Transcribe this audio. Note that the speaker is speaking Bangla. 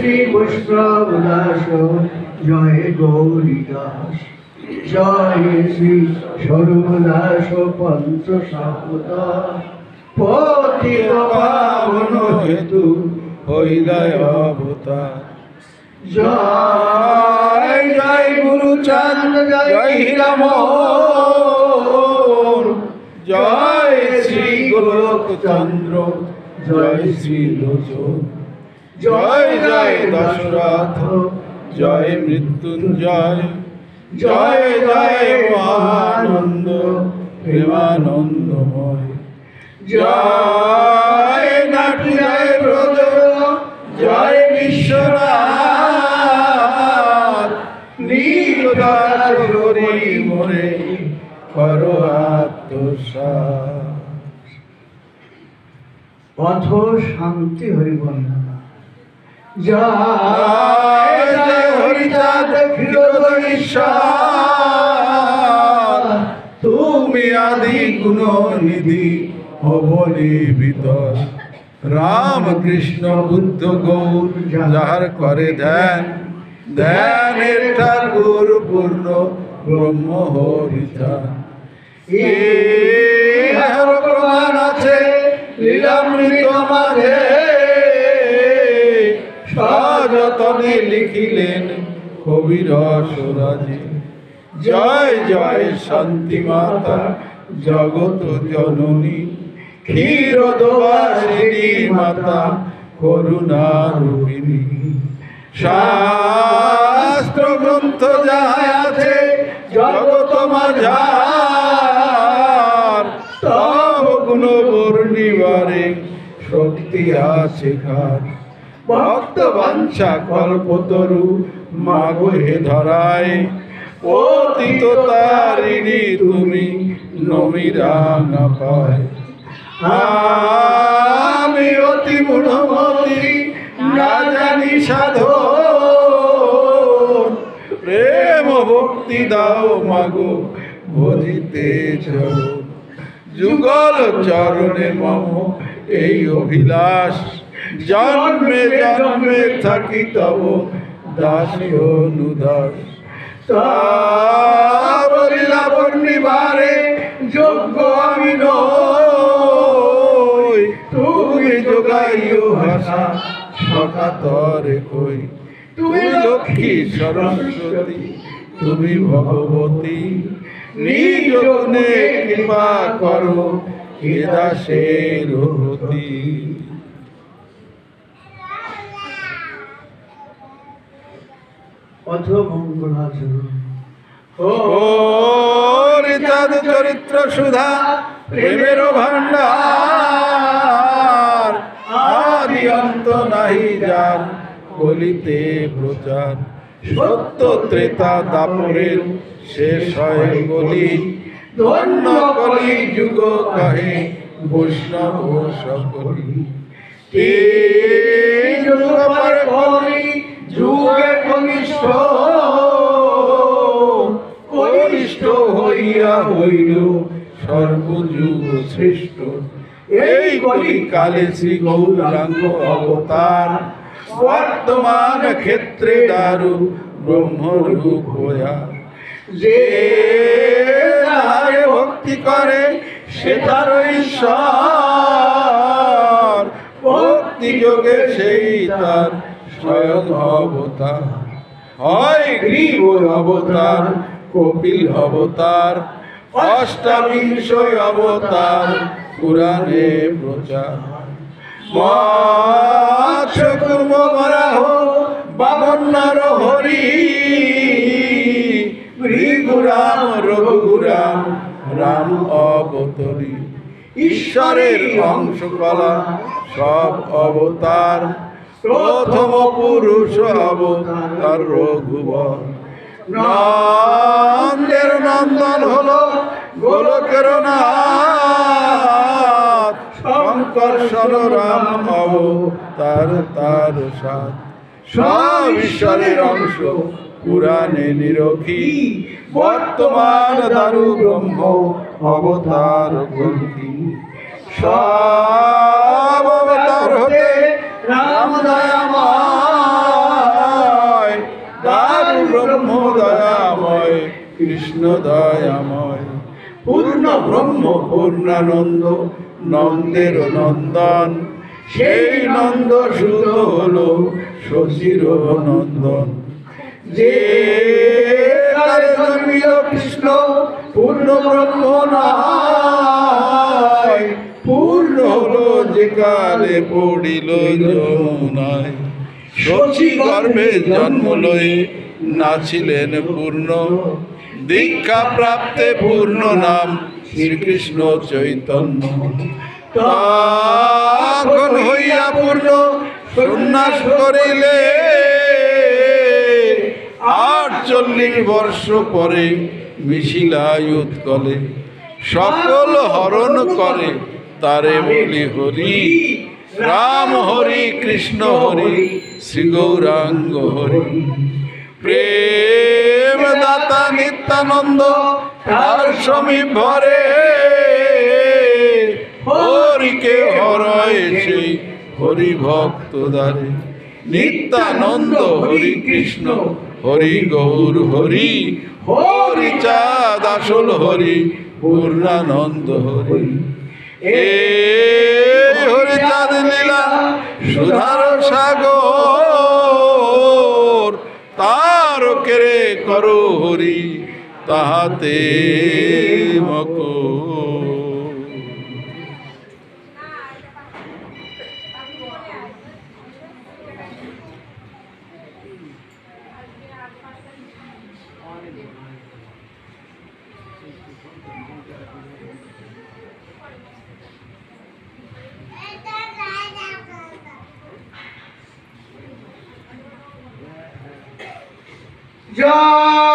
শ্রী বৈষ্ণব দাস জয় গৌরী দাস জয় শ্রী সর্বদাস পঞ্চ সাপদা পতিত পাবন হেতু হইলায় অবতার। জয় জয় গুরুচাঁদ জয় হীরামোহন জয় শ্রী গোলকচন্দ্র জয় শ্রী লোচন। জয় জয় দশরথ জয় মৃত্যুঞ্জয় জয় জয় মহানন্দ প্রেমানন্দময়। জয় নাটু জয় ব্রজ জয় বিশ্বনাথ নিদাস হরি মোরে করো আত্মসাৎ। পথ শান্তি হরি বন্দনা জয় জয় হরিচাঁদ ঈশ্বর তুমি আদি গুণ নিধি অবলি ভিতর। রাম কৃষ্ণ বুদ্ধ গৌর যাহার করে ধ্যান, ধ্যানের ঠাকুর পূর্ণ ব্রহ্ম হরিচাঁদ। এর প্রমাণ আছে লীলামৃত মাঝে, সযতনে লিখিলেন কবির সুরাজে। জয় জয় শান্তি মাতা জগত জননী ক্ষীরোদবাসিনী মাতা করুণা রূপিণী। শাস্ত্র গ্রন্থ যাহা আছে জগত মাঝার, তব গুণ বর্ণিবারে শক্তি আছে কার। ভক্ত বাঞ্ছা কল্পতরু মাগো হে ধরায়, অতীত তারিণী তুমি নমিরাঙা পায়। আমি অতি মূঢ়মতি না জানি সাধন, প্রেম ভক্তি দাও মাগো ভজিতে চরণ। যুগল চরণে মম এই অভিলাষ, জন্মে জন্মে থাকি তব দাসী অনুদাস। বর্ণিবারে যোগ্য আমি নই, তুমি যোগাইও ভাষা সকাতরে কই। তুমি লক্ষ্মী সরস্বতী তুমি ভগবতী, নিজ গুণে কৃপা করো হে দাসের প্রতি। পথ মঙ্গলাচরণ হরিচাঁদ চরিত্র সুধা প্রেমের ভান্ডার, আদি অন্ত নাহি যার কলিতে প্রচার। সত্য ত্রেতা দাপরের শেষ হয় কলি, ধন্য কলি যুগ কহে বৈষ্ণব সকলি। এই যুগ পরে কলি যুগে কনিষ্ঠ, কনিষ্ঠ হইয়া হইল সর্বযুগ শ্রেষ্ঠ। এই কলি কালে শ্রী গৌরাঙ্গ অবতার, বর্তমান ক্ষেত্রে দারু ব্রহ্মরূপ হইয়া। যে তাহারে ভক্তি করে সে তার ঈশ্বর, ভক্তি যোগে সেই তার স্বয়ং অবতার। হয় গ্রীব অবতার কপিল অবতার, অষ্টাবিংশ অবতার পুরাণে প্রচার। মৎস্য কুর্ম বরাহ বামন নর হরি, ভৃগুরাম রঘুরাম রাম অবতরী। ঈশ্বরের অংশ কলা সব অবতার, প্রথম পুরুষ অবতার রঘুবর। নন্দের নন্দন হলো গোলকের নাথ, শঙ্কর্ষণ রাম অবতার তার সাথ। সব ঈশ্বরের অংশ পুরাণে নিরখী, বর্তমান দারু ব্রহ্ম অবতার গ্রন্থি। সব অবতার হতে রাম দয়াময়, ব্রহ্ম দয়াময়, কৃষ্ণ দয়াময়। পূর্ণ ব্রহ্ম পূর্ণানন্দ, নন্দের নন্দন, সেই নন্দ সুত হলো শশীর নন্দন। যে কালে জন্মিল কৃষ্ণ পূর্ণ ব্রহ্ম নয়, পূর্ণ হলো যে কালে পড়িল যমুনায়। শশী গর্ভে জন্ম লয়ে নাছিলেন পূর্ণ, দীক্ষা প্রাপ্তে পূর্ণ নাম শ্রীকৃষ্ণ চৈতন্য। তখন হইয়া পূর্ণ সন্ন্যাস করিলে, 48 বর্ষ পরে মিশিলাই উৎকলে। সকল হরণ করে তারে বলি হরি, রাম হরি কৃষ্ণ হরি শ্রী গৌরাঙ্গ হরি। প্রেম দাতা নিত্যানন্দ তার সমীপ ভরে, হরিকে হরয় সেই হরি ভক্ত দ্বারে। নিত্যানন্দ হরি কৃষ্ণ হরি গৌর হরি, হরি চাঁদ আসল হরি পূর্ণানন্দ হরি। এই হরি চাঁদ লীলা সুধার সাগর, তার কেরে করো হরি তাহাতে মকর। জয়